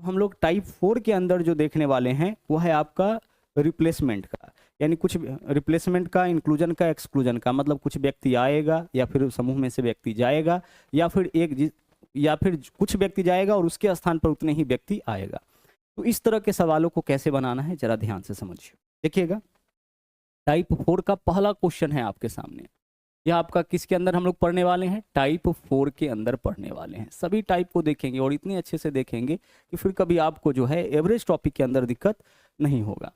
हम लोग टाइप 4 के अंदर जो देखने वाले हैं वो है आपका रिप्लेसमेंट का, यानी कुछ रिप्लेसमेंट का, इंक्लूजन का, एक्सक्लूजन का, मतलब कुछ व्यक्ति आएगा या फिर समूह में से व्यक्ति जाएगा, या फिर या फिर कुछ व्यक्ति जाएगा और उसके स्थान पर उतने ही व्यक्ति आएगा। तो इस तरह के सवालों को कैसे बनाना है जरा ध्यान से समझिए। देखिएगा, टाइप 4 का पहला क्वेश्चन है आपके सामने। यह आपका किसके अंदर हम लोग पढ़ने वाले हैं? टाइप 4 के अंदर पढ़ने वाले हैं। सभी टाइप को देखेंगे और इतने अच्छे से देखेंगे कि फिर कभी आपको जो है एवरेज टॉपिक के अंदर दिक्कत नहीं होगा।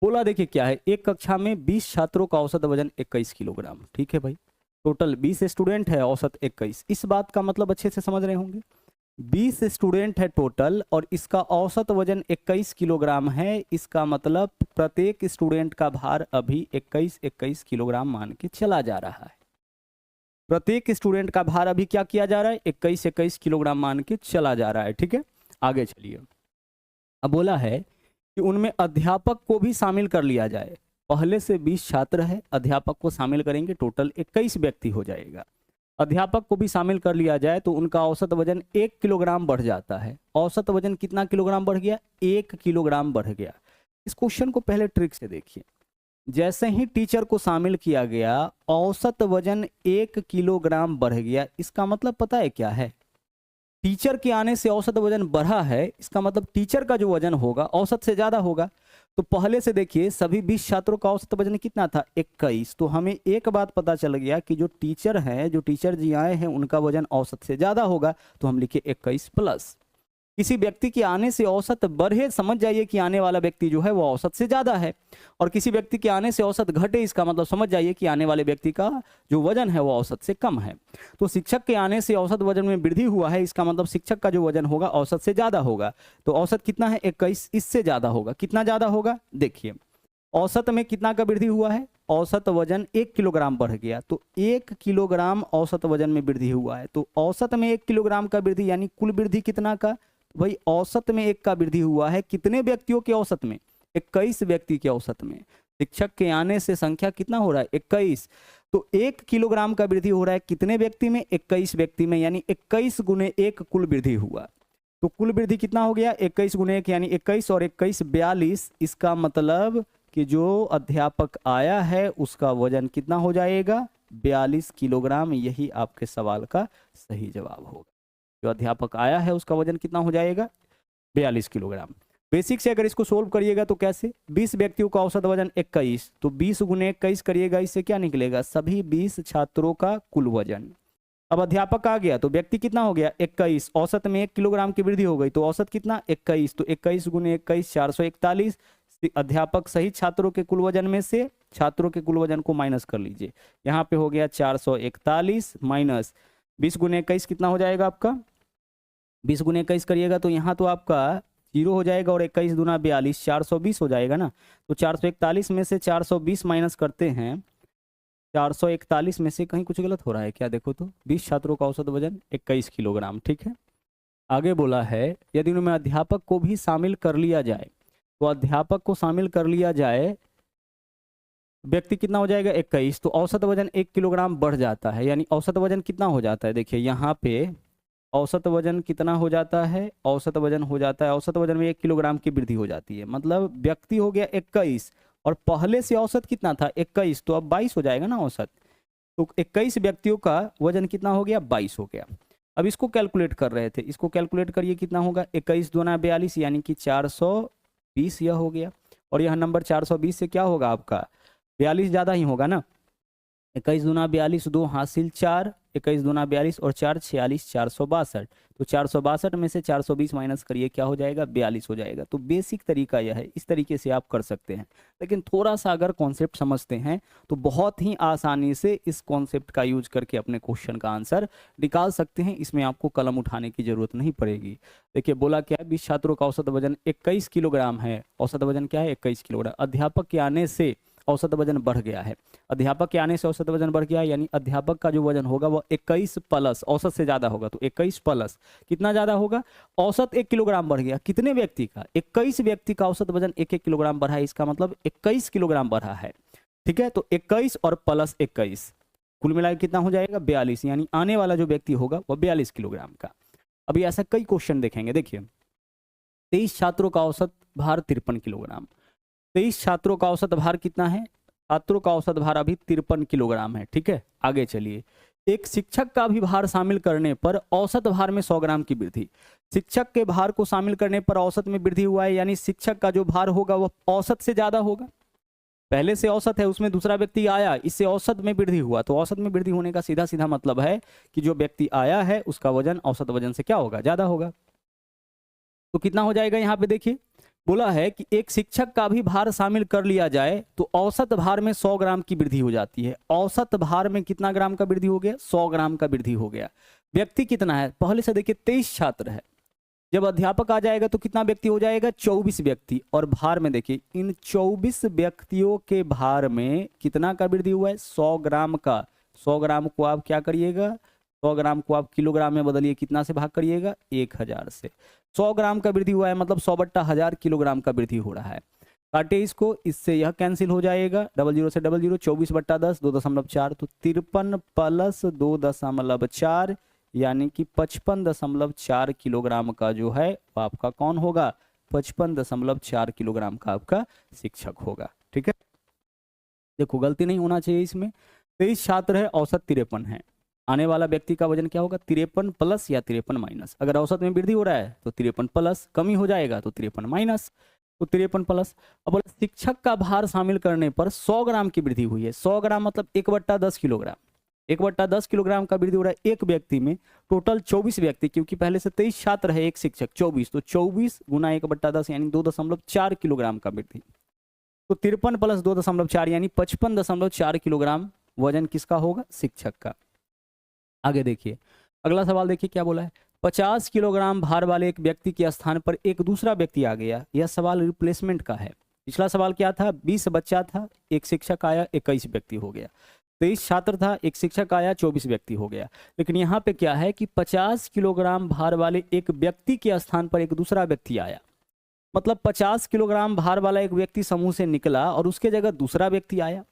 बोला देखिए क्या है, एक कक्षा में 20 छात्रों का औसत वजन 21 किलोग्राम। ठीक है भाई, टोटल 20 स्टूडेंट है, औसत 21। इस बात का मतलब अच्छे से समझ रहे होंगे। 20 स्टूडेंट है टोटल और इसका औसत वजन 21 किलोग्राम है। इसका मतलब प्रत्येक स्टूडेंट का भार अभी 21 किलोग्राम मान के चला जा रहा है। प्रत्येक स्टूडेंट का भार अभी क्या किया जा रहा है? 21 किलोग्राम मान के चला जा रहा है। ठीक है, आगे चलिए। अब बोला है कि उनमें अध्यापक को भी शामिल कर लिया जाए। पहले से 20 छात्र है, अध्यापक को शामिल करेंगे, टोटल 21 व्यक्ति हो जाएगा। अध्यापक को भी शामिल कर लिया जाए तो उनका औसत वजन 1 किलोग्राम बढ़ जाता है। औसत वजन कितना किलोग्राम बढ़ गया? 1 किलोग्राम बढ़ गया। इस क्वेश्चन को पहले ट्रिक से देखिए। जैसे ही टीचर को शामिल किया गया, औसत वजन 1 किलोग्राम बढ़ गया। इसका मतलब पता है क्या है? टीचर के आने से औसत वजन बढ़ा है, इसका मतलब टीचर का जो वजन होगा औसत से ज्यादा होगा। तो पहले से देखिए, सभी 20 छात्रों का औसत वजन कितना था? 21। तो हमें एक बात पता चल गया कि जो टीचर हैं, जो टीचर जी आए हैं, उनका वजन औसत से ज्यादा होगा। तो हम लिखे 21 प्लस। किसी व्यक्ति के आने से औसत बढ़े, समझ जाइए कि आने वाला व्यक्ति जो है वो औसत से ज्यादा है। और किसी व्यक्ति के आने से औसत घटे, इसका मतलब समझ जाइए कि आने वाले व्यक्ति का जो वजन है वो औसत से कम है। तो शिक्षक के आने से औसत वजन में वृद्धि हुआ है, इसका मतलब शिक्षक का जो वजन होगा औसत से ज्यादा होगा। तो औसत कितना है? 21। इससे ज्यादा होगा। कितना ज्यादा होगा? देखिए, औसत में कितना का वृद्धि हुआ है? औसत वजन 1 किलोग्राम बढ़ गया। तो 1 किलोग्राम औसत वजन में वृद्धि हुआ है। तो औसत में 1 किलोग्राम का वृद्धि, यानी कुल वृद्धि कितना का? भाई औसत में 1 का वृद्धि हुआ है। कितने व्यक्तियों के औसत में? 21 व्यक्ति के औसत में। शिक्षक के आने से संख्या कितना हो रहा है? 21। तो 1 किलोग्राम का वृद्धि हो रहा है कितने व्यक्ति में? 21 व्यक्ति में, यानी 21 गुने 1 कुल वृद्धि हुआ। तो कुल वृद्धि कितना हो गया? 21 गुने 1, यानी 21 और 21 42। इसका मतलब कि जो अध्यापक आया है उसका वजन कितना हो जाएगा? 42 किलोग्राम। यही आपके सवाल का सही जवाब होगा। जो अध्यापक आया है उसका वजन कितना हो जाएगा? 42 किलोग्राम। बेसिक से अगर इसको सोल्व करिएगा तो कैसे? 20 व्यक्तियों का औसत वजन 21, तो 20 गुने 21 करिएगा, इससे क्या निकलेगा? सभी 20 छात्रों का कुल वजन। अब अध्यापक आ गया तो व्यक्ति कितना हो गया? 21। औसत में 1 किलोग्राम की वृद्धि हो गई, तो औसत कितना? 21। तो 21 गुने 21 441। अध्यापक सहित छात्रों के कुल वजन में से छात्रों के कुल वजन को माइनस कर लीजिए। यहाँ पे हो गया 441 माइनस 20 गुने 21 कितना हो जाएगा आपका? 20 गुने 21 करिएगा तो यहाँ तो आपका 0 हो जाएगा, और 21 दूना 42, 420 हो जाएगा ना। तो 441 में से 420 माइनस करते हैं। 441 में से कहीं कुछ गलत हो रहा है क्या? देखो तो 20 छात्रों का औसत वजन 21 किलोग्राम। ठीक है, आगे बोला है यदि उनमें अध्यापक को भी शामिल कर लिया जाए, तो अध्यापक को शामिल कर लिया जाए, व्यक्ति कितना हो जाएगा? 21। तो औसत वजन 1 किलोग्राम बढ़ जाता है, यानी औसत वजन कितना हो जाता है? देखिए यहाँ पे औसत वजन कितना हो जाता है? औसत वजन हो जाता है, औसत वजन में 1 किलोग्राम की वृद्धि हो जाती है। मतलब व्यक्ति हो गया 21 और पहले से औसत कितना था? 21, तो अब 22 हो जाएगा ना औसत। तो 21 व्यक्तियों का वजन कितना हो गया? 22 हो गया। अब इसको कैलकुलेट कर रहे थे, इसको कैलकुलेट करिए कितना होगा? 21 दूना 42, यानी कि 420 यह हो गया। और यह नंबर 420 से क्या होगा आपका? 42 ज्यादा ही होगा ना। 21 दूना 42, 2 हासिल 4, 21 दूना 42 और 4 46, 462। तो 462 में से 420 माइनस करिए, क्या हो जाएगा? 42 हो जाएगा। तो बेसिक तरीका यह है, इस तरीके से आप कर सकते हैं। लेकिन थोड़ा सा अगर कॉन्सेप्ट समझते हैं तो बहुत ही आसानी से इस कॉन्सेप्ट का यूज करके अपने क्वेश्चन का आंसर निकाल सकते हैं। इसमें आपको कलम उठाने की जरूरत नहीं पड़ेगी। देखिए बोला क्या है? 20 छात्रों का औसत वजन 21 किलोग्राम है। औसत वजन क्या है? 21 किलोग्राम। अध्यापक के आने से औसत वजन बढ़ गया है। अध्यापक के आने से औसत वजन बढ़ गया है, यानी अध्यापक का जो वजन होगा वो 21 प्लस औसत से ज्यादा होगा। तो 21 प्लस कितना ज्यादा होगा? औसत 1 किलोग्राम बढ़ गया। कितने व्यक्ति का? 21 व्यक्ति का औसत वजन 1-1 किलोग्राम बढ़ा है, इसका मतलब 21 किलोग्राम बढ़ा है। ठीक है, तो 21 और प्लस 21 कुल मिलाकर कितना हो जाएगा? 42, यानी आने वाला जो व्यक्ति होगा वो 42 किलोग्राम का। अभी ऐसा कई क्वेश्चन देखेंगे। देखिए 23 छात्रों का औसत भार 53 किलोग्राम। 23 छात्रों का औसत भार कितना है? छात्रों का औसत भार अभी 53 किलोग्राम है। ठीक है, आगे चलिए। एक शिक्षक का भी भार शामिल करने पर औसत भार में 100 ग्राम की वृद्धि। शिक्षक के भार को शामिल करने पर औसत में वृद्धि हुआ है, यानी शिक्षक का जो भार होगा वह औसत से ज्यादा होगा। पहले से औसत है, उसमें दूसरा व्यक्ति आया, इससे औसत में वृद्धि हुआ, तो औसत में वृद्धि होने का सीधा सीधा मतलब है कि जो व्यक्ति आया है उसका वजन औसत वजन से क्या होगा? ज्यादा होगा। तो कितना हो जाएगा? यहाँ पे देखिए, बोला है कि एक शिक्षक का भी भार शामिल कर लिया जाए तो औसत भार में 100 ग्राम की वृद्धि हो जाती है। औसत भार में कितना ग्राम का वृद्धि हो गया? 100 ग्राम का वृद्धि हो गया। व्यक्ति कितना है? पहले से देखिए 23 छात्र है, जब अध्यापक आ जाएगा तो कितना व्यक्ति हो जाएगा? 24 व्यक्ति। और भार में देखिए, इन 24 व्यक्तियों के भार में कितना का वृद्धि हुआ है? 100 ग्राम का। 100 ग्राम को आप क्या करिएगा? 100 ग्राम को आप किलोग्राम में बदलिए, कितना से भाग करिएगा? 1000 से। 100 ग्राम का वृद्धि हुआ है, मतलब 100/1000 किलोग्राम का वृद्धि हो रहा है। काटे इसको, इससे यह कैंसिल हो जाएगा, 00 से 00, 24/10 2.4, तो 53 प्लस 2.4 यानी कि 55.4 किलोग्राम का जो है वो आपका कौन होगा? 55.4 किलोग्राम का आपका शिक्षक होगा। ठीक है, देखो गलती नहीं होना चाहिए इसमें। 23 छात्र है, औसत 53 है, आने वाला व्यक्ति का वजन क्या होगा? 53 प्लस या 53 माइनस। अगर औसत में वृद्धि हो रहा है तो 53 प्लस, कमी हो जाएगा तो 53 माइनस, तो 53 प्लस। अब बोले शिक्षक का भार शामिल करने पर 100 ग्राम की वृद्धि हुई है। 100 ग्राम मतलब 1/10 किलोग्राम। 1/10 किलोग्राम का वृद्धि हो रहा है एक व्यक्ति में। टोटल 24 व्यक्ति, क्योंकि पहले से 23 छात्र है, एक शिक्षक 24, तो 24 गुना 1/10 यानी 2.4 किलोग्राम का वृद्धि। तो 53 प्लस 2.4 यानी 55.4 किलोग्राम वजन किसका होगा? शिक्षक का। आगे देखिए, अगला सवाल देखिए क्या बोला है। 50 किलोग्राम भार वाले एक व्यक्ति के स्थान पर एक दूसरा व्यक्ति आ गया। यह सवाल रिप्लेसमेंट का है। पिछला सवाल क्या था? 20 बच्चा था, एक शिक्षक आया, 21 व्यक्ति हो गया। 23 छात्र था, एक शिक्षक आया, 24 व्यक्ति हो गया। लेकिन यहाँ पे क्या है कि 50 किलोग्राम भार वाले एक व्यक्ति के स्थान पर एक दूसरा व्यक्ति आया। मतलब 50 किलोग्राम भार वाला एक व्यक्ति समूह से निकला और उसके जगह दूसरा व्यक्ति आया।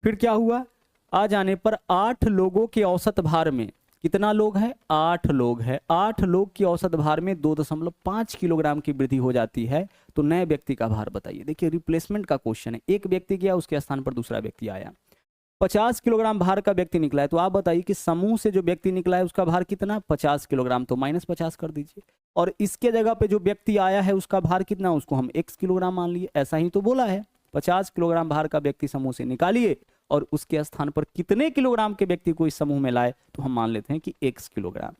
फिर क्या हुआ? आ जाने पर 8 लोगों के औसत भार में, कितना लोग हैं? 8 लोग हैं। 8 लोग की औसत भार में 2.5 किलोग्राम की वृद्धि हो जाती है। तो नए व्यक्ति का भार बताइए। देखिए रिप्लेसमेंट का क्वेश्चन है, एक व्यक्ति गया, उसके स्थान पर दूसरा व्यक्ति आया। 50 किलोग्राम भार का व्यक्ति निकला है, तो आप बताइए कि समूह से जो व्यक्ति निकला है उसका भार कितना? 50 किलोग्राम, तो -50 कर दीजिए। और इसके जगह पे जो व्यक्ति आया है उसका भार कितना? उसको हम x किलोग्राम मान लिए, ऐसा ही तो बोला है। 50 किलोग्राम भार का व्यक्ति समूह से निकालिए और उसके स्थान पर कितने किलोग्राम के व्यक्ति को इस समूह में लाए, तो हम मान लेते हैं कि x किलोग्राम।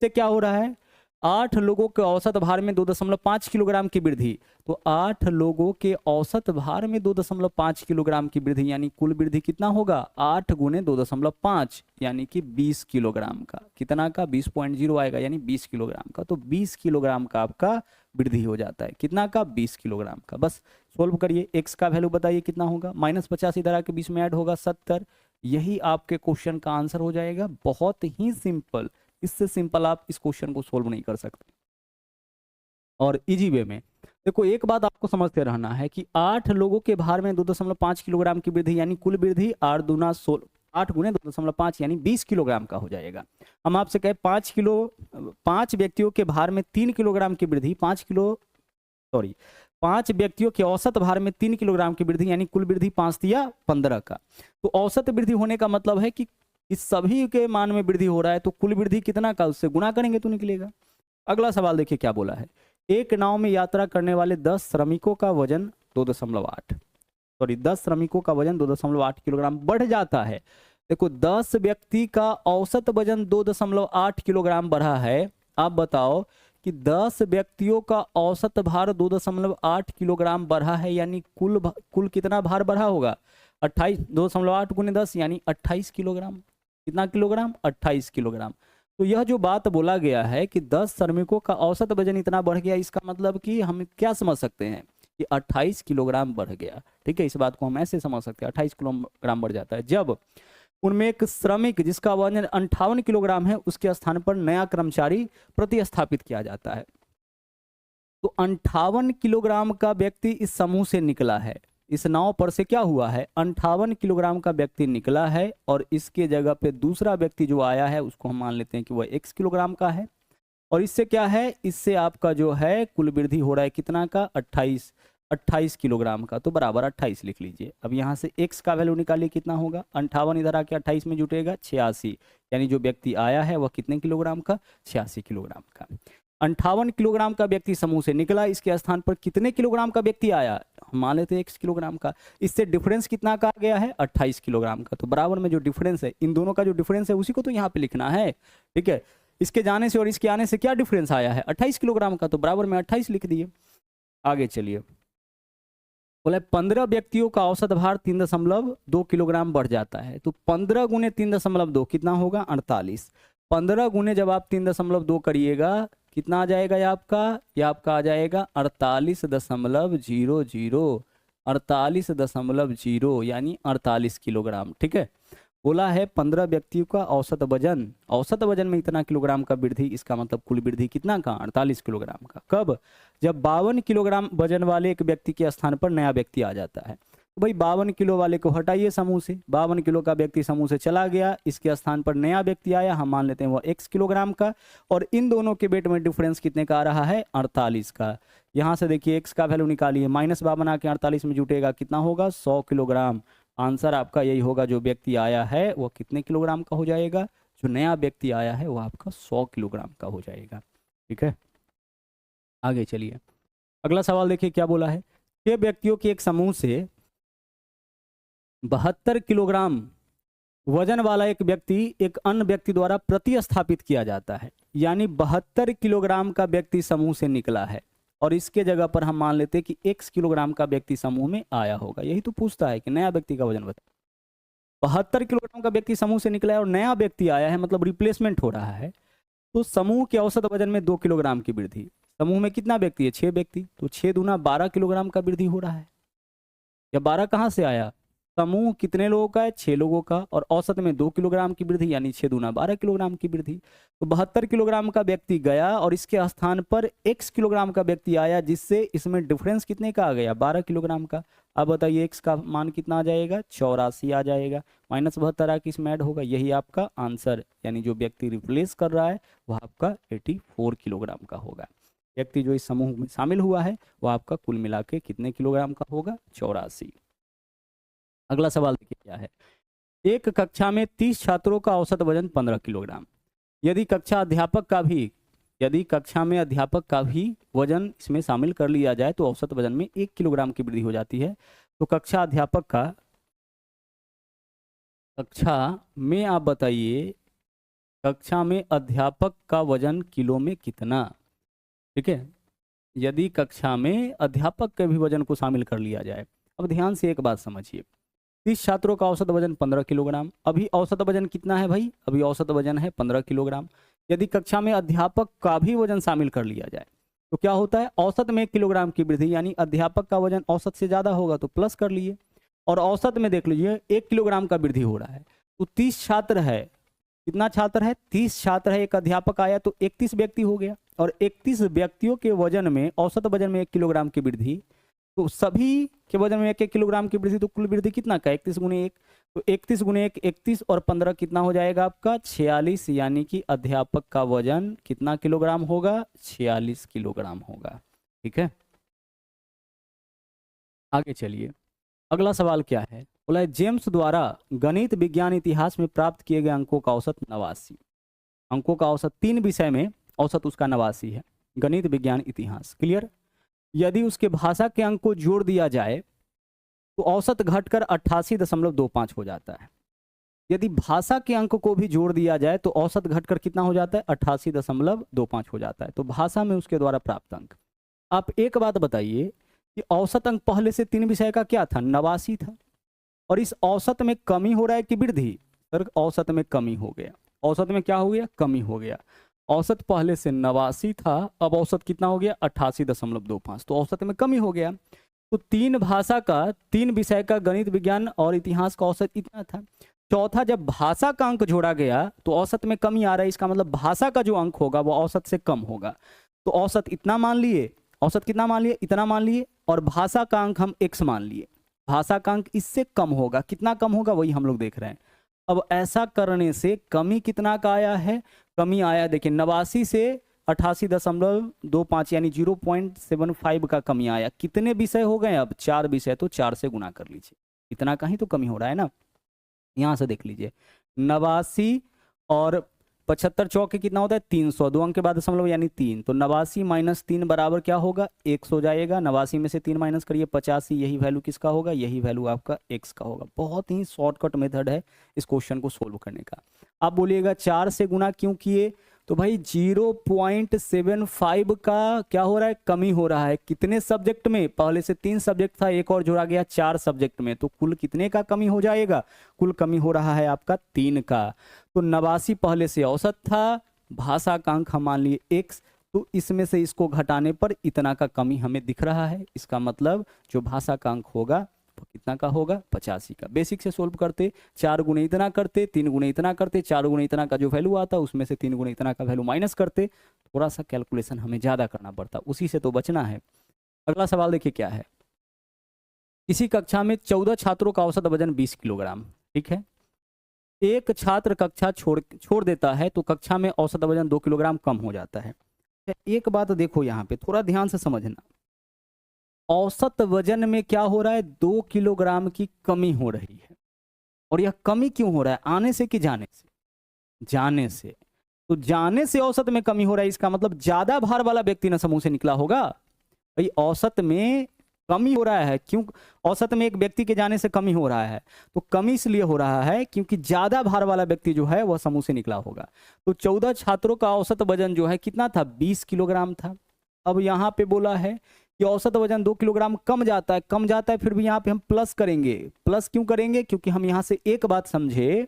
से क्या हो रहा है? 8 लोगों के औसत भार में 2.5 किलोग्राम की वृद्धि। तो 8 लोगों के औसत भार में 2.5 किलोग्राम की वृद्धि, यानी कुल वृद्धि कितना होगा? 8 गुने 2.5 यानी कि 20 किलोग्राम का। कितना का? 20.0 आएगा, यानी 20 किलोग्राम का। तो 20 किलोग्राम का आपका वृद्धि हो जाता है। कितना का? 20 किलोग्राम का। बस सोल्व करिए, x का वैल्यू बताइए कितना होगा? -50 इधर आके 20 में ऐड होगा 70। यही आपके क्वेश्चन का आंसर हो जाएगा। बहुत ही सिंपल, इससे सिंपल आप इस क्वेश्चन को सोल्व नहीं कर सकते। और इजी वे में देखो, एक बात आपको समझते रहना है कि 8 लोगों के भार में 2.5 किलोग्राम की वृद्धि, यानी कुल वृद्धि 8 दूना 16, 8 गुने 2.5 यानी 20 किलोग्राम का हो जाएगा। हम आपसे कहे 5 व्यक्तियों के भार में 3 किलोग्राम की वृद्धि, 5 व्यक्तियों के औसत भार में 3 किलोग्राम की वृद्धि, यानी कुल वृद्धि 5 या 15 का। तो औसत वृद्धि होने का मतलब है कि इस सभी के मान में वृद्धि हो रहा है, तो कुल वृद्धि कितना का? उससे गुणा करेंगे तो निकलेगा। अगला सवाल देखिए क्या बोला है। एक नाव में यात्रा करने वाले 10 श्रमिकों का वजन 10 श्रमिकों का वजन 2.8 किलोग्राम बढ़ जाता है। देखो 10 व्यक्ति का औसत वजन 2.8 किलोग्राम बढ़ा है। आप बताओ कि 10 व्यक्तियों का औसत भार 2.8 किलोग्राम बढ़ा है, यानी कुल कितना भार बढ़ा होगा? 28, 2.8 गुने 10 यानी 28 किलोग्राम। कितना किलोग्राम? 28 किलोग्राम। तो यह जो बात बोला गया है कि 10 श्रमिकों का औसत वजन इतना बढ़ गया, इसका मतलब कि हम क्या समझ सकते हैं कि 28 किलोग्राम बढ़ गया। ठीक है, इस बात को हम ऐसे समझ सकते हैं, 28 किलोग्राम बढ़ जाता है जब उनमें एक श्रमिक जिसका वजन 58 किलोग्राम है उसके स्थान पर नया कर्मचारी प्रतिस्थापित किया जाता है। तो 58 किलोग्राम का व्यक्ति इस समूह से निकला है, इस नाव पर से क्या हुआ है? 58 किलोग्राम का व्यक्ति निकला है और इसके जगह पे दूसरा व्यक्ति जो आया है उसको हम मान लेते हैं कि वह x किलोग्राम का है। और इससे क्या है, इससे आपका जो है कुल वृद्धि हो रहा है कितना का, 28 किलोग्राम का। तो बराबर 28 लिख लीजिए। अब यहाँ से x का वैल्यू निकालिए, कितना होगा, 58 इधर आके 28 में जुटेगा 86, यानी जो व्यक्ति आया है वह कितने किलोग्राम का, 86 किलोग्राम का। 58 किलोग्राम का व्यक्ति समूह से निकला, इसके स्थान पर कितने किलोग्राम का व्यक्ति आया, हम मान लेते हैं x किलोग्राम का। इससे डिफरेंस कितना का आ गया है, 28 किलोग्राम का। तो बराबर में जो डिफरेंस है, इन दोनों का जो डिफरेंस है उसी को तो यहाँ पे लिखना है, ठीक है। इसके जाने से और इसके आने से क्या डिफरेंस आया है, 28 किलोग्राम का। तो बराबर में 28 लिख दिए। आगे चलिए, बोले 15 व्यक्तियों का औसत भार 3.2 किलोग्राम बढ़ जाता है। तो 15 गुने 3.2 कितना होगा, 48। 15 गुने जब आप 3.2 करिएगा कितना आ जाएगा, ये आपका आ जाएगा 48.00, 48.0 यानी 48 किलोग्राम, ठीक है। बोला है 15 व्यक्तियों का औसत वजन में इतना किलोग्राम का वृद्धि, इसका मतलब कुल वृद्धि कितना का, 48 किलोग्राम का। कब, जब 52 किलोग्राम वजन वाले एक व्यक्ति के स्थान पर नया व्यक्ति आ जाता है। तो भाई 52 किलो वाले को हटाइए समूह से, 52 किलो का व्यक्ति समूह से चला गया, इसके स्थान पर नया व्यक्ति आया, हम मान लेते हैं वह x किलोग्राम का, और इन दोनों के वेट में डिफरेंस कितने का आ रहा है, 48 का। यहाँ से देखिए x का वैल्यू निकालिए, -52 आके 48 में जुटेगा, कितना होगा, 100 किलोग्राम। आंसर आपका यही होगा, जो व्यक्ति आया है वह कितने किलोग्राम का हो जाएगा, जो नया व्यक्ति आया है वह आपका 100 किलोग्राम का हो जाएगा, ठीक है। आगे चलिए, अगला सवाल देखिए क्या बोला है। ये व्यक्तियों के एक समूह से 72 किलोग्राम वजन वाला एक व्यक्ति एक अन्य व्यक्ति द्वारा प्रतिस्थापित किया जाता है, यानी 72 किलोग्राम का व्यक्ति समूह से निकला है, और इसके जगह पर हम मान लेते हैं कि x किलोग्राम का व्यक्ति समूह में आया होगा। यही तो पूछता है कि नया व्यक्ति का वजन बता। 72 किलोग्राम का व्यक्ति समूह से निकला है और नया व्यक्ति आया है, मतलब रिप्लेसमेंट हो रहा है। तो समूह के औसत वजन में 2 किलोग्राम की वृद्धि। समूह में कितना व्यक्ति है, 6 व्यक्ति, तो 6 दूना 12 किलोग्राम का वृद्धि हो रहा है। या 12 कहाँ से आया, समूह कितने लोगों का है, 6 लोगों का, और औसत में 2 किलोग्राम की वृद्धि, यानी 6 दूना 12 किलोग्राम की वृद्धि। तो 72 किलोग्राम का व्यक्ति गया और इसके स्थान पर x किलोग्राम का व्यक्ति आया, जिससे इसमें डिफरेंस कितने का आ गया, 12 किलोग्राम का। अब बताइए x का मान कितना आ जाएगा, 84 आ जाएगा, -72 आके इसमें ऐड होगा, यही आपका आंसर, यानी जो व्यक्ति रिप्लेस कर रहा है वह आपका 84 किलोग्राम का होगा। व्यक्ति जो इस समूह में शामिल हुआ है वह आपका कुल मिला के कितने किलोग्राम का होगा, 84। अगला सवाल देखिए क्या है। एक कक्षा में 30 छात्रों का औसत वजन 15 किलोग्राम। यदि कक्षा में अध्यापक का भी वजन इसमें शामिल कर लिया जाए तो औसत वजन में 1 किलोग्राम की वृद्धि हो जाती है। तो कक्षा में आप बताइए, कक्षा में अध्यापक का वजन किलो में कितना, ठीक है। यदि कक्षा में अध्यापक के भी वजन को शामिल कर लिया जाए। अब ध्यान से एक बात समझिए, 30 छात्रों का औसत वजन 15 किलोग्राम। अभी औसत वजन कितना है भाई, अभी औसत वजन है 15 किलोग्राम। यदि कक्षा में अध्यापक का भी वजन शामिल कर लिया जाए तो क्या होता है, औसत में 1 किलोग्राम की वृद्धि, यानी अध्यापक का वजन औसत से ज़्यादा होगा तो प्लस कर लिए, और औसत में देख लीजिए 1 किलोग्राम का वृद्धि हो रहा है। तो 30 छात्र है, कितना छात्र है, 30 छात्र है, एक अध्यापक आया तो 31 व्यक्ति हो गया, और 31 व्यक्तियों के वजन में, औसत वजन में 1 किलोग्राम की वृद्धि, तो सभी के वजन में 1-1 किलोग्राम की वृद्धि, तो कुल वृद्धि कितना का, 31 गुने 1, तो 31 गुने 1 31, और 15 कितना हो जाएगा आपका 46, यानी कि अध्यापक का वजन कितना किलोग्राम होगा, 46 किलोग्राम होगा, ठीक है। आगे चलिए, अगला सवाल क्या है, बोला है जेम्स द्वारा गणित विज्ञान इतिहास में प्राप्त किए गए अंकों का औसत 89 अंकों का औसत, 3 विषय में औसत उसका 89 है, गणित विज्ञान इतिहास, क्लियर। यदि उसके भाषा के अंक को जोड़ दिया जाए तो औसत घटकर 88.25 हो जाता है। यदि भाषा के अंक को भी जोड़ दिया जाए तो औसत घटकर कितना हो जाता है, 88.25 हो जाता है। तो भाषा में उसके द्वारा प्राप्त अंक। आप एक बात बताइए कि औसत अंक पहले से 3 विषय का क्या था, 89 था, और इस औसत में कमी हो रहा है कि वृद्धि, सर औसत में कमी हो गया, औसत में क्या हो गया, कमी हो गया। औसत पहले से 89 था, अब औसत कितना हो गया, 88.25, तो औसत में कमी हो गया। तो 3 भाषा का, 3 विषय का, गणित विज्ञान और इतिहास का औसत इतना था। चौथा, जब भाषा का अंक जोड़ा गया तो औसत में कमी आ रहा है, इसका मतलब भाषा का जो अंक होगा वो औसत से कम होगा। तो औसत इतना मान लिए, औसत कितना मान लिए, इतना मान लिए, और भाषा का अंक हम x मान लिए, भाषा का अंक इससे कम होगा, कितना कम होगा वही हम लोग देख रहे हैं। अब ऐसा करने से कमी कितना का आया है, कमी आया देखिए 89 से 88.25 यानी 0.75 का कमी आया। कितने विषय हो गए अब? 4 विषय, तो 4 से गुना कर लीजिए, इतना का ही तो कमी हो रहा है ना। यहाँ से देख लीजिए 89 और 75 चौके कितना होता है? 300, 2 अंक के बाद दशमलव यानी 3, तो 89 माइनस 3 बराबर क्या होगा? x हो जाएगा। 89 में से 3 माइनस करिए 85, यही वैल्यू किसका होगा? यही वैल्यू आपका x का होगा। बहुत ही शॉर्टकट मेथड है इस क्वेश्चन को सोल्व करने का। आप बोलिएगा 4 से गुना क्यों किए? तो भाई 0.75 का क्या हो रहा है? कमी हो रहा है। कितने सब्जेक्ट में? पहले से 3 सब्जेक्ट था, एक और जोड़ा गया 4 सब्जेक्ट में, तो कुल कितने का कमी हो जाएगा? कुल कमी हो रहा है आपका 3 का। तो 89 पहले से औसत था, भाषा का अंक हम मान लिए x, तो इसमें से इसको घटाने पर इतना का कमी हमें दिख रहा है। इसका मतलब जो भाषा का अंक होगा वो कितना का होगा? 85 का। बेसिक से सोल्व करते, 4 गुने इतना करते, 3 गुने इतना करते, 4 गुने इतना का जो वैल्यू आता उसमें से 3 गुने इतना का वैल्यू माइनस करते, थोड़ा सा कैलकुलेशन हमें ज़्यादा करना पड़ता, उसी से तो बचना है। अगला सवाल देखिए क्या है। किसी कक्षा में 14 छात्रों का औसत वजन 20 किलोग्राम, ठीक है। एक छात्र कक्षा छोड़ देता है तो कक्षा में औसत वजन 2 किलोग्राम कम हो जाता है। एक बात देखो यहाँ पे थोड़ा ध्यान से समझना, औसत वजन में क्या हो रहा है? 2 किलोग्राम की कमी हो रही है। और यह कमी क्यों हो रहा है? आने से कि जाने से? जाने से। तो जाने से औसत में कमी हो रहा है, इसका मतलब ज्यादा भार वाला व्यक्ति न समूह से निकला होगा। भाई औसत में कमी हो रहा है, क्यों? औसत में एक व्यक्ति के जाने से कमी हो रहा है, तो कमी इसलिए हो रहा है क्योंकि ज्यादा भार वाला व्यक्ति जो है वह समूह से निकला होगा। तो 14 छात्रों का औसत वजन जो है कितना था? 20 किलोग्राम था। अब यहाँ पे बोला है कि औसत वजन 2 किलोग्राम कम जाता है, फिर भी यहाँ पे हम प्लस करेंगे। प्लस क्यों करेंगे? क्योंकि हम यहाँ से एक बात समझे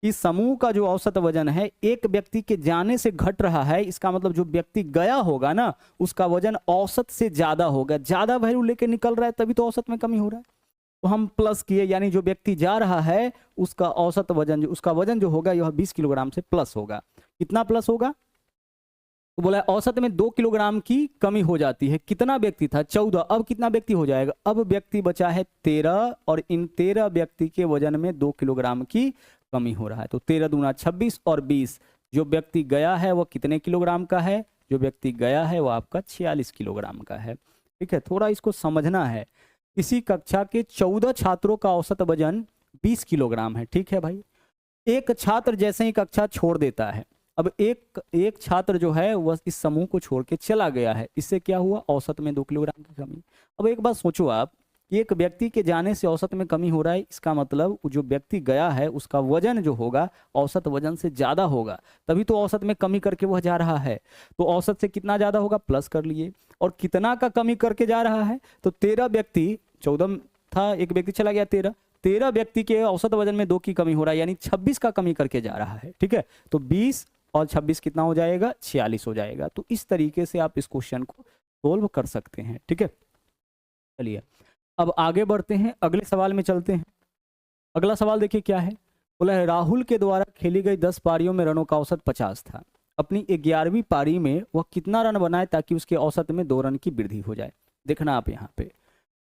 कि समूह का जो औसत वजन है एक व्यक्ति के जाने से घट रहा है, इसका मतलब जो व्यक्ति गया होगा ना उसका वजन औसत से ज्यादा होगा, ज्यादा वैल्यू लेके निकल रहा है, तभी तो औसत में कमी हो रहा है। तो हम प्लस किए, यानी जो व्यक्ति जा रहा है उसका औसत वजन उसका वजन जो होगा यह 20 किलोग्राम से प्लस होगा। कितना प्लस होगा? तो बोला औसत में 2 किलोग्राम की कमी हो जाती है। कितना व्यक्ति था? 14। अब कितना व्यक्ति हो जाएगा? अब व्यक्ति बचा है 13, और इन 13 व्यक्ति के वजन में 2 किलोग्राम की कमी हो रहा है। तो 13 दूना 26 और 20, जो व्यक्ति गया है वह कितने किलोग्राम का है? जो व्यक्ति गया है वह आपका 46 किलोग्राम का है। ठीक है, थोड़ा इसको समझना है। इसी कक्षा के 14 छात्रों का औसत वजन 20 किलोग्राम है। ठीक है भाई, एक छात्र जैसे ही कक्षा छोड़ देता है, अब एक छात्र जो है वह इस समूह को छोड़ के चला गया है, इससे क्या हुआ? औसत में 2 किलोग्राम की कमी। अब एक बात सोचो आप, एक व्यक्ति के जाने से औसत में कमी हो रहा है, इसका मतलब जो व्यक्ति गया है उसका वजन जो होगा औसत वजन से ज्यादा होगा, तभी तो औसत में कमी करके वह जा रहा है। तो औसत से कितना ज्यादा होगा? प्लस कर लिए। और कितना का कमी करके जा रहा है? तो 13 व्यक्ति, 14 था, एक व्यक्ति चला गया, 13 व्यक्ति के औसत वजन में 2 की कमी हो रहा है, यानी 26 का कमी करके जा रहा है। ठीक है, तो 20 और 26 कितना हो जाएगा? 46 हो जाएगा। तो इस तरीके से आप इस क्वेश्चन को सोल्व कर सकते हैं। ठीक है, चलिए अब आगे बढ़ते हैं, अगले सवाल में चलते हैं। अगला सवाल देखिए क्या है। बोला है राहुल के द्वारा खेली गई 10 पारियों में रनों का औसत 50 था। अपनी 11वीं पारी में वह कितना रन बनाए ताकि उसके औसत में 2 रन की वृद्धि हो जाए? देखना आप यहाँ पे,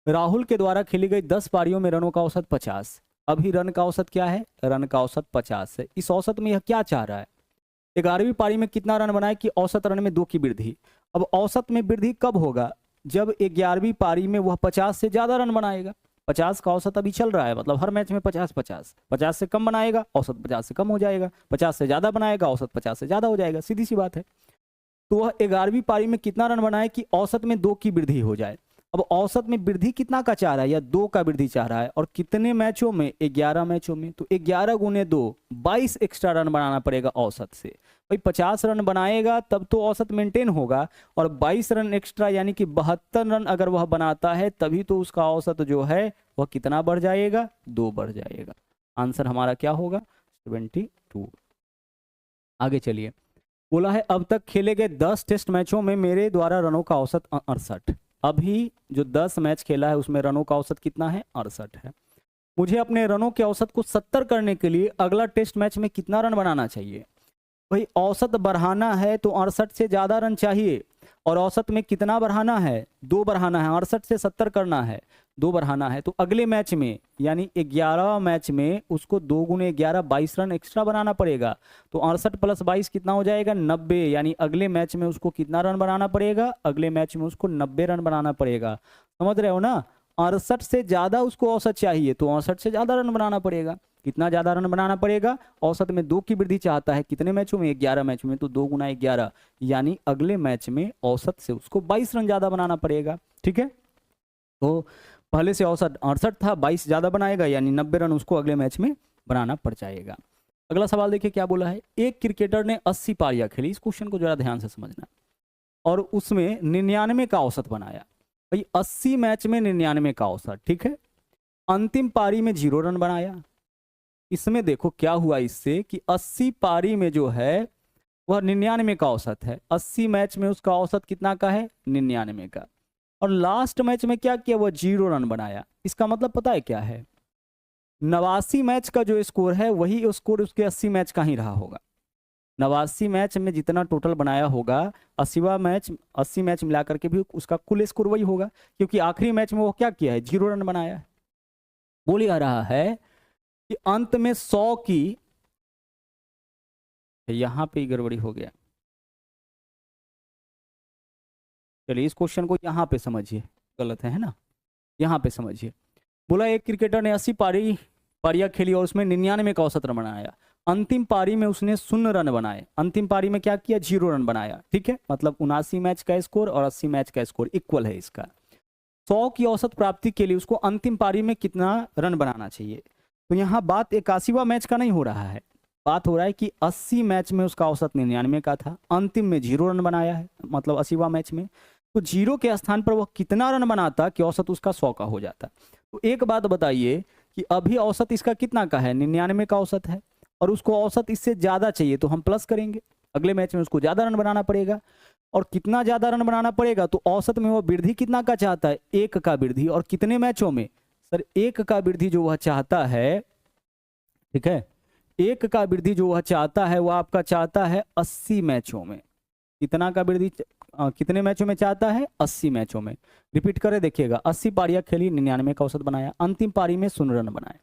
राहुल के द्वारा खेली गई 10 पारियों में रनों का औसत 50। अभी रन का औसत क्या है? रन का औसत 50 है। इस औसत में यह क्या चाह रहा है? 11वीं पारी में कितना रन बनाए कि औसत रन में 2 की वृद्धि। अब औसत में वृद्धि कब होगा? जब 11वीं पारी में वह 50 से ज्यादा रन बनाएगा। 50 का औसत अभी चल रहा है, मतलब हर मैच में 50 से कम बनाएगा औसत 50 से कम हो जाएगा, 50 से ज्यादा बनाएगा औसत 50 से ज्यादा हो जाएगा, सीधी सी बात है। तो वह 11वीं पारी में कितना रन बनाए कि औसत में 2 की वृद्धि हो जाए। अब औसत में वृद्धि कितना का चाह रहा है? या 2 का वृद्धि चाह रहा है, और कितने मैचों में? 11 मैचों में। तो 11 गुने 2, 22 एक्स्ट्रा रन बनाना पड़ेगा औसत से। भाई 50 रन बनाएगा तब तो औसत मेंटेन होगा, और 22 रन एक्स्ट्रा यानी कि 72 रन अगर वह बनाता है तभी तो उसका औसत जो है वह कितना बढ़ जाएगा? 2 बढ़ जाएगा। आंसर हमारा क्या होगा? 72। आगे चलिए, बोला है अब तक खेले गए 10 टेस्ट मैचों में मेरे द्वारा रनों का औसत 68। अभी जो 10 मैच खेला है उसमें रनों का औसत कितना है? 68 है। मुझे अपने रनों के औसत को 70 करने के लिए अगला टेस्ट मैच में कितना रन बनाना चाहिए? भाई औसत बढ़ाना है तो 68 से ज्यादा रन चाहिए, और औसत में कितना बढ़ाना है, 2 बढ़ाना है, 68 से 70 करना है, 2 बढ़ाना है। तो अगले मैच में यानी 11 मैच में उसको 2 गुने 11 22 रन एक्स्ट्रा बनाना पड़ेगा। तो 68 प्लस 22 कितना हो जाएगा, 90। यानी अगले मैच में उसको कितना रन बनाना पड़ेगा, अगले मैच में उसको 90 रन बनाना पड़ेगा। समझ रहे हो ना, 68 से ज्यादा उसको औसत चाहिए तो 68 से ज्यादा रन बनाना पड़ेगा। कितना ज्यादा रन बनाना पड़ेगा, औसत में 2 की वृद्धि चाहता है, कितने मैचों में, 11 मैच में, तो 2 गुना 11 यानी अगले मैच में औसत से उसको 22 रन ज्यादा बनाना पड़ेगा। ठीक है, तो पहले से औसत 68 था, 22 ज्यादा बनाएगा यानी 90 रन उसको अगले मैच में बनाना पड़ जाएगा। अगला सवाल देखिए क्या बोला है, एक क्रिकेटर ने 80 पारियां खेली, इस क्वेश्चन को जरा ध्यान से समझना, और उसमें 99 का औसत बनाया। भाई 80 मैच में 99 का औसत, ठीक है। अंतिम पारी में 0 रन बनाया। इसमें देखो क्या हुआ इससे कि 80 पारी में जो है वह 99 का औसत है, 80 मैच में उसका औसत कितना का है, 99 का। और लास्ट मैच में क्या किया, वह 0 रन बनाया। इसका मतलब पता है क्या है, 89 मैच का जो स्कोर है वही स्कोर उसके 80 मैच का ही रहा होगा। 89 मैच में जितना टोटल बनाया होगा, 80 मैच मिला करके भी उसका कुल स्कोर वही होगा, क्योंकि आखिरी मैच में वो क्या किया है, 0 रन बनाया है। बोल आ रहा है कि अंत में 100 की, यहां पे गड़बड़ी हो गया, चलिए इस क्वेश्चन को यहां पे समझिए, गलत है ना, यहां पे समझिए। बोला एक क्रिकेटर ने 80 पारियां खेली और उसमें 99 का औसत रन बनाया। अंतिम पारी में उसने 0 रन बनाए। अंतिम पारी में क्या किया, 0 रन बनाया। ठीक है, मतलब 79 मैच का स्कोर और 80 मैच का स्कोर इक्वल है इसका। 100 की औसत प्राप्ति के लिए उसको अंतिम पारी में कितना रन बनाना चाहिए। तो यहाँ बात 81वां मैच का नहीं हो रहा है, बात हो रहा है कि 80 मैच में उसका औसत 99 का था, अंतिम में 0 रन बनाया है, मतलब 80वां मैच में। तो 0 के स्थान पर वह कितना रन बनाता कि औसत उसका 100 का हो जाता। तो एक बात बताइए कि अभी औसत इसका कितना का है, 99 का औसत है, और उसको औसत इससे ज्यादा चाहिए तो हम प्लस करेंगे, अगले मैच में उसको ज्यादा रन बनाना पड़ेगा। और कितना ज्यादा रन बनाना पड़ेगा, तो औसत में वह वृद्धि कितना का चाहता है, 1 का वृद्धि। और कितने मैचों में, सर 1 का वृद्धि जो वह चाहता है, ठीक है, 1 का वृद्धि जो वह चाहता है वह आपका चाहता है 80 मैचों में। कितना का वृद्धि कितने मैचों में चाहता है, 80 मैचों में। रिपीट करे देखिएगा, 80 पारियां खेली, 99 का औसत बनाया, अंतिम पारी में 0 रन बनाए।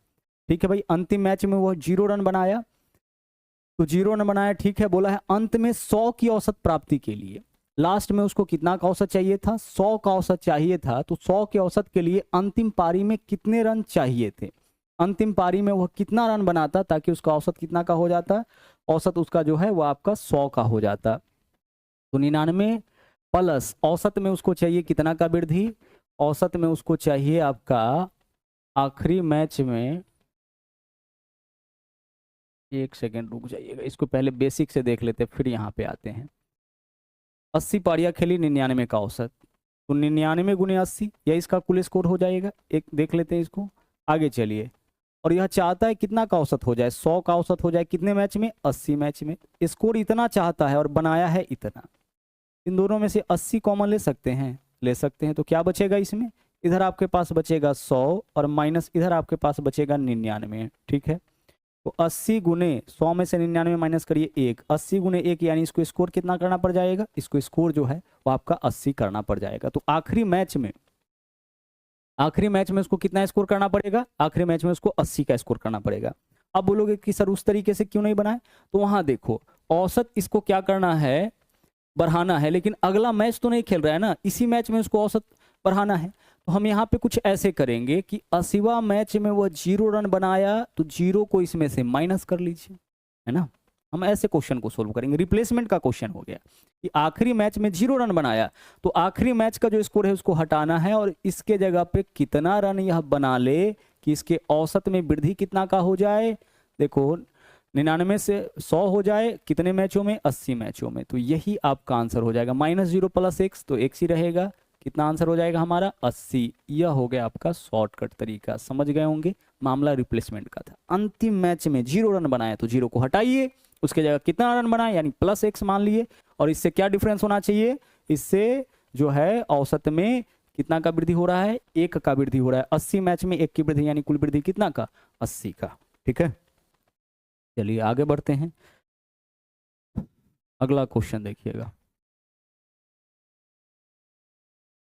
ठीक है भाई, अंतिम मैच में वह 0 रन बनाया, तो 0 रन बनाया, ठीक है। बोला है अंत में 100 की औसत प्राप्ति के लिए, लास्ट में उसको कितना का औसत चाहिए था, 100 का औसत चाहिए था। तो 100 के औसत के लिए अंतिम पारी में कितने रन चाहिए थे, अंतिम पारी में वह कितना रन बनाता ताकि उसका औसत कितना का हो जाता, औसत उसका जो है वह आपका 100 का हो जाता। तो 99 प्लस औसत में उसको चाहिए कितना का वृद्धि, औसत में उसको चाहिए आपका आखिरी मैच में, एक सेकेंड रुक जाइएगा, इसको पहले बेसिक से देख लेते फिर यहाँ पे आते हैं। 80 पारियां खेली, 99 का औसत, तो 99 गुने 80 यह इसका कुल स्कोर हो जाएगा। एक देख लेते हैं इसको, आगे चलिए। और यह चाहता है कितना का औसत हो जाए, 100 का औसत हो जाए कितने मैच में, 80 मैच में। स्कोर इतना चाहता है और बनाया है इतना, इन दोनों में से 80 कॉमन ले सकते हैं, ले सकते हैं। तो क्या बचेगा इसमें, इधर आपके पास बचेगा 100 और माइनस इधर आपके पास बचेगा 99। ठीक है, तो 80 गुने 100 में से 99 माइनस करिए 1, 80 गुने 1 यानी इसको स्कोर कितना करना पड़ जाएगा, इसको स्कोर जो है वो आपका 80 करना पड़ जाएगा। तो आखिरी मैच में उसको कितना स्कोर करना पड़ेगा, आखिरी मैच में उसको 80 का स्कोर करना पड़ेगा। अब बोलोगे कि सर उस तरीके से क्यों नहीं बनाए, तो वहां देखो औसत इसको क्या करना है, बढ़ाना है, लेकिन अगला मैच तो नहीं खेल रहा है ना, इसी मैच में उसको औसत बढ़ाना है। तो हम यहाँ पे कुछ ऐसे करेंगे कि 80वां मैच में वह 0 रन बनाया, तो 0 को इसमें से माइनस कर लीजिए, है ना। हम ऐसे क्वेश्चन को सोल्व करेंगे, रिप्लेसमेंट का क्वेश्चन हो गया कि आखिरी मैच में 0 रन बनाया, तो आखिरी मैच का जो स्कोर है उसको हटाना है और इसके जगह पे कितना रन यह बना ले कि इसके औसत में वृद्धि कितना का हो जाए। देखो 99 से 100 हो जाए कितने मैचों में, 80 मैचों में। तो यही आपका आंसर हो जाएगा, -0 + x तो x ही रहेगा। कितना आंसर हो जाएगा हमारा, 80। यह हो गया आपका शॉर्टकट तरीका, समझ गए होंगे। मामला रिप्लेसमेंट का था, अंतिम मैच में 0 रन बनाया तो 0 को हटाइए, उसके जगह कितना रन बनाए यानी +x मान लिए, और इससे क्या डिफरेंस होना चाहिए, इससे जो है औसत में कितना का वृद्धि हो रहा है, 1 का वृद्धि हो रहा है। 80 मैच में 1 की वृद्धि यानी कुल वृद्धि कितना का, 80 का। ठीक है, चलिए आगे बढ़ते हैं, अगला क्वेश्चन देखिएगा।